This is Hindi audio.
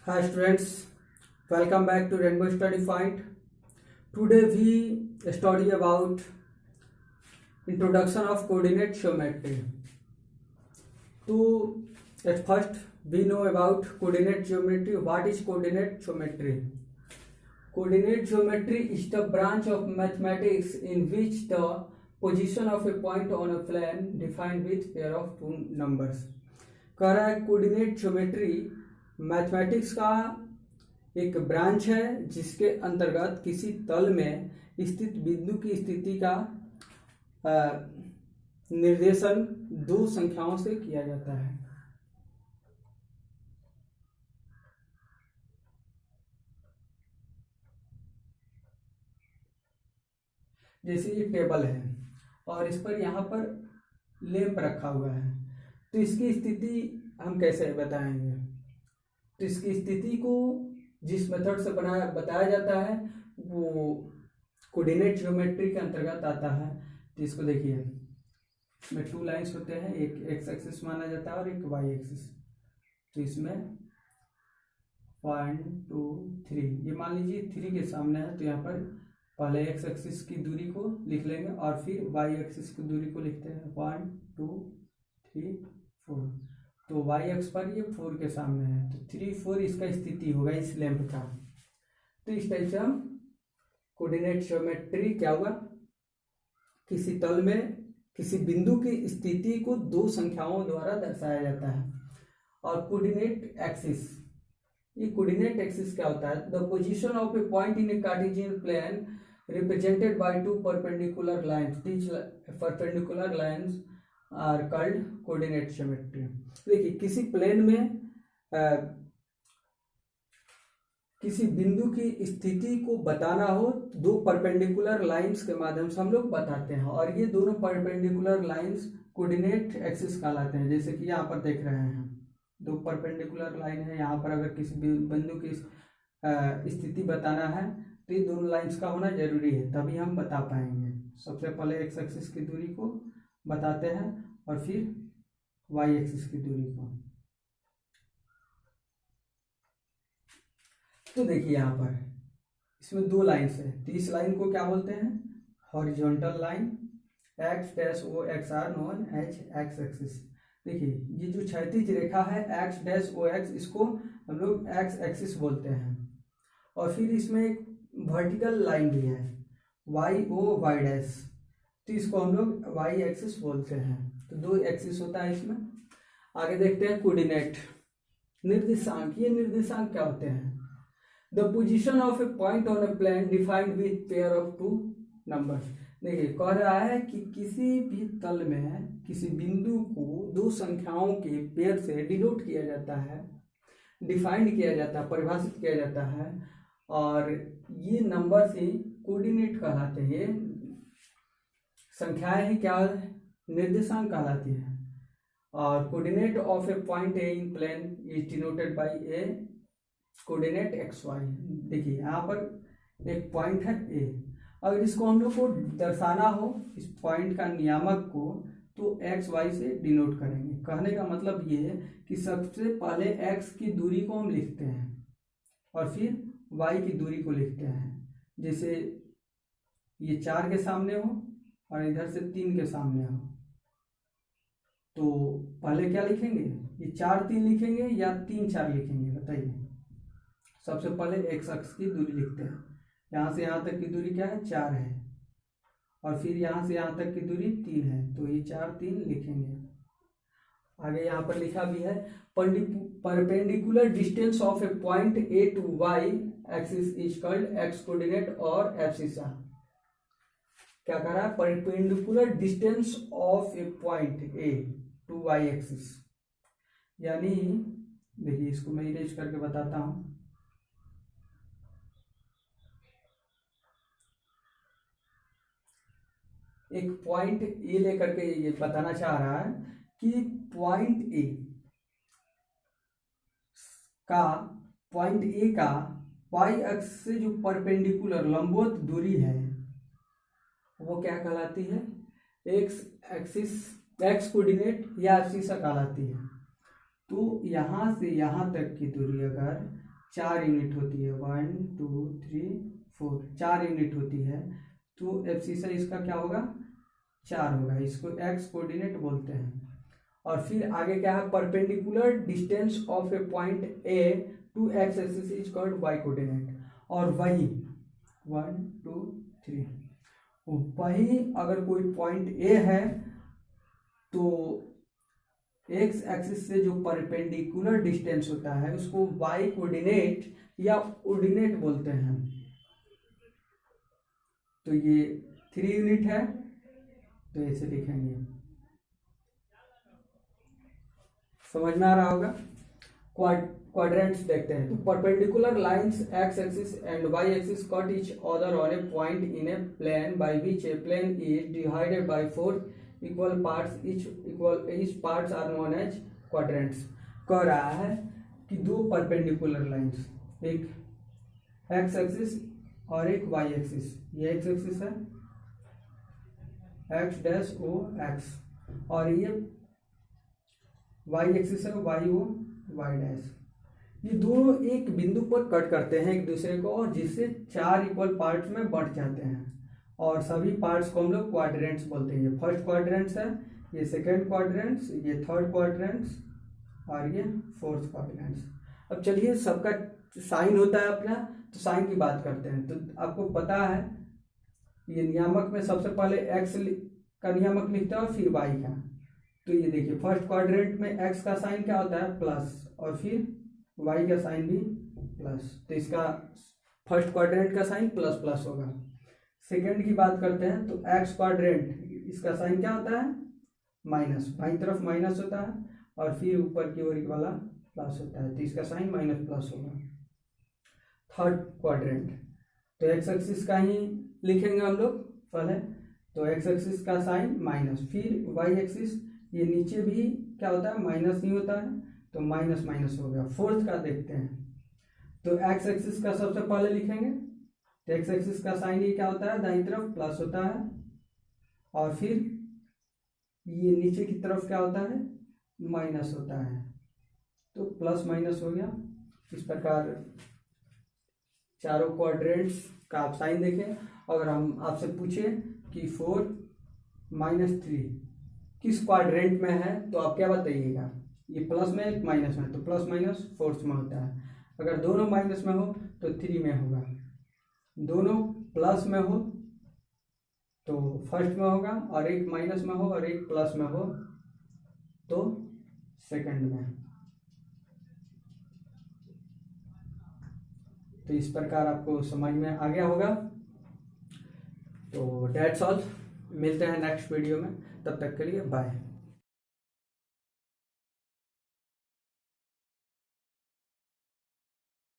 Hi students, welcome back to Rainbow Study Point. Today we study about introduction of coordinate geometry. So at first we know about coordinate geometry. What is coordinate geometry? Coordinate geometry is the branch of mathematics in which the position of a point on a plane defined with pair of two numbers. कह रहा है कोऑर्डिनेट ज्योमेट्री मैथमेटिक्स का एक ब्रांच है जिसके अंतर्गत किसी तल में स्थित बिंदु की स्थिति का निर्देशन दो संख्याओं से किया जाता है। जैसे ये टेबल है और इस पर यहाँ पर लैंप रखा हुआ है, तो इसकी स्थिति हम कैसे बताएंगे? तो इसकी स्थिति को जिस मेथड से बताया जाता है वो कोऑर्डिनेट ज्योमेट्री के अंतर्गत आता है। तो इसको देखिए, इसमें टू लाइंस होते हैं, एक एक्स एक्सिस माना जाता है और एक वाई एक्सिस। तो इसमें 1 2 3, ये मान लीजिए 3 के सामने है, तो यहाँ पर पहले एक्स एक्सिस की दूरी को लिख लेंगे और फिर वाई एक्सिस की दूरी को लिखते हैं 1 2 3 4। तो वाई एक्स पर ये 4 के सामने है, तो 3 4 इसका स्थिति होगा इस लैंप का। तो इस टाइप से हम कोऑर्डिनेट ज्योमेट्री क्या होगा, किसी तल में किसी बिंदु की स्थिति को दो संख्याओं द्वारा दर्शाया जाता है। और कोऑर्डिनेट एक्सिस, ये कोऑर्डिनेट एक्सिस क्या होता है? The position of a point in a Cartesian plane represented by two perpendicular lines. These perpendicular lines are called coordinate geometry. देखिए, किसी प्लेन में किसी बिंदु की स्थिति को बताना हो, दो परपेंडिकुलर लाइंस के माध्यम से हम लोग बताते हैं, और ये दोनों परपेंडिकुलर लाइंस कोऑर्डिनेट एक्सिस कहलाते हैं। जैसे कि यहाँ पर देख रहे हैं, दो परपेंडिकुलर लाइन है, यहाँ पर अगर किसी बिंदु की स्थिति बताना है तो ये दोनों लाइंस का होना जरूरी है, तभी हम बता पाएंगे। सबसे पहले एक्स एक्सिस की दूरी को बताते हैं और फिर वाई एक्सिस की दूरी को। तो देखिए यहाँ पर इसमें दो लाइंस है, तो इस लाइन को क्या बोलते हैं? Horizontal line. X dash O X are known as X axis. देखिए, ये जो क्षैतिज रेखा है एक्स डैश ओ एक्स, इसको हम लोग एक्स एक्सिस बोलते हैं। और फिर इसमें एक वर्टिकल लाइन भी है वाई ओ वाई डैश, तो इसको हम लोग वाई एक्सिस बोलते हैं। तो दो एक्सिस होता है इसमें। आगे देखते हैं कोऑर्डिनेट, निर्देशांक। ये निर्देशांक क्या होते हैं? The position of a point on a plane defined with pair of two numbers. देखिए, कह रहा है कि किसी भी तल में किसी बिंदु को दो संख्याओं के पेयर से डिनोट किया जाता है, डिफाइंड किया जाता है, परिभाषित किया जाता है, और ये नंबर से कोऑर्डिनेट कहलाते हैं। ये संख्याएं ही क्या निर्देशांक कहलाती है। और coordinate of a point A in plane is denoted by a coordinate X Y. देखिए, यहाँ पर एक पॉइंट है ए, अगर इसको हम लोग को दर्शाना हो, इस पॉइंट का नियामक को, तो एक्स वाई से डिनोट करेंगे। कहने का मतलब ये है कि सबसे पहले एक्स की दूरी को हम लिखते हैं और फिर वाई की दूरी को लिखते हैं। जैसे ये 4 के सामने हो और इधर से 3 के सामने हो, तो पहले क्या लिखेंगे? ये 4 3 लिखेंगे या 3 4 लिखेंगे? बताइए। सबसे पहले एक्स अक्ष की दूरी लिखते हैं। यहाँ से यहाँ तक की दूरी क्या है? 4 है, और फिर यहाँ से यहाँ तक की दूरी 3 है, तो ये 4 3 लिखेंगे। आगे यहाँ पर लिखा भी है, perpendicular distance of a point A to Y axis is called X coordinate और एब्सिसा। क्या कह रहा है? Perpendicular distance of a point A to Y axis, यानी देखिए, इसको मैं इरेज करके बताता हूं। एक पॉइंट ए लेकर के ये बताना चाह रहा है कि पॉइंट ए का वाई अक्ष से जो परपेंडिकुलर लंबवत दूरी है वो क्या कहलाती है? एक्स एक्सिस, एक्स कोऑर्डिनेट या एब्सिसा कहलाती है। तो यहाँ से यहाँ तक की दूरी अगर 4 यूनिट होती है, 1 2 3 4, 4 यूनिट होती है, तो एब्सिसा इसका क्या होगा, 4 होगा। इसको एक्स कोऑर्डिनेट बोलते हैं। और फिर आगे क्या है, perpendicular distance of a point A to X axis is called Y coordinate. और वही 1 2 3 वही अगर कोई पॉइंट ए है तो एक्स एक्सिस से जो परपेंडिकुलर डिस्टेंस होता है उसको वाई कोऑर्डिनेट या ऑर्डिनेट बोलते हैं। तो ये 3 यूनिट है, तो ऐसे लिखेंगे, समझ में आ रहा होगा। क्वाड्रेंट्स देखते हैं। तो perpendicular lines X axis and Y axis cut each other on a point in a plane by which a plane is divided by 4 equal parts, each parts are known as quadrants. कह रहा है कि दो परपेंडिकुलर लाइंस, एक एक्स एक्सिस और एक वाई एक्सिस, ये एक्स एक्सिस है एक्स डैश ओ एक्स, और ये वाई एक्सिस है वाई ओ वाई डैश। ये दोनों एक बिंदु पर कट करते हैं एक दूसरे को, और जिससे 4 इक्वल पार्ट्स में बढ़ जाते हैं, और सभी पार्ट्स को हम लोग क्वाड्रेंट्स बोलते हैं। ये फर्स्ट क्वाड्रेंट्स है, ये सेकेंड क्वाड्रेंट्स, ये थर्ड क्वाड्रेंट्स, और ये फोर्थ क्वाड्रेंट्स। अब चलिए, सबका साइन होता है अपना, तो साइन की बात करते हैं। तो आपको पता है ये नियामक में सबसे पहले एक्स का नियामक लिखता है और फिर वाई का। तो ये देखिए, फर्स्ट क्वाड्रेंट में एक्स का साइन क्या होता है, प्लस, और फिर वाई का साइन भी प्लस। तो इसका फर्स्ट क्वाड्रेंट का साइन प्लस प्लस होगा। सेकेंड की बात करते हैं, तो एक्स क्वाड्रेंट, इसका साइन क्या होता है, माइनस, बाईं तरफ माइनस होता है, और फिर ऊपर की ओर वाला प्लस होता है, तो इसका साइन माइनस प्लस होगा। थर्ड क्वाड्रेंट, तो एक्स एक्सिस का ही लिखेंगे हम लोग पहले, तो एक्स एक्सिस का साइन माइनस, फिर वाई एक्सिस, ये नीचे भी क्या होता है, माइनस नहीं होता है, तो माइनस माइनस हो गया। फोर्थ का देखते हैं, तो एक्स एक्सिस का सबसे पहले लिखेंगे, तो एक्स एक्सिस का साइन ये क्या होता है, दाईं तरफ प्लस होता है, और फिर ये नीचे की तरफ क्या होता है, माइनस होता है, तो प्लस माइनस हो गया। इस प्रकार चारों क्वाड्रेंट्स का आप साइन देखें। अगर हम आपसे पूछे कि 4 - 3 किस क्वाड्रेंट में है, तो आप क्या बताइएगा, ये प्लस में एक माइनस में, तो प्लस माइनस फोर्थ में होता है। अगर दोनों माइनस में हो तो 3 में होगा, दोनों प्लस में हो तो फर्स्ट में होगा, और एक माइनस में हो और एक प्लस में हो तो सेकंड में। तो इस प्रकार आपको समझ में आ गया होगा। तो डेट्स ऑल, मिलते हैं नेक्स्ट वीडियो में, तब तक के लिए बाय।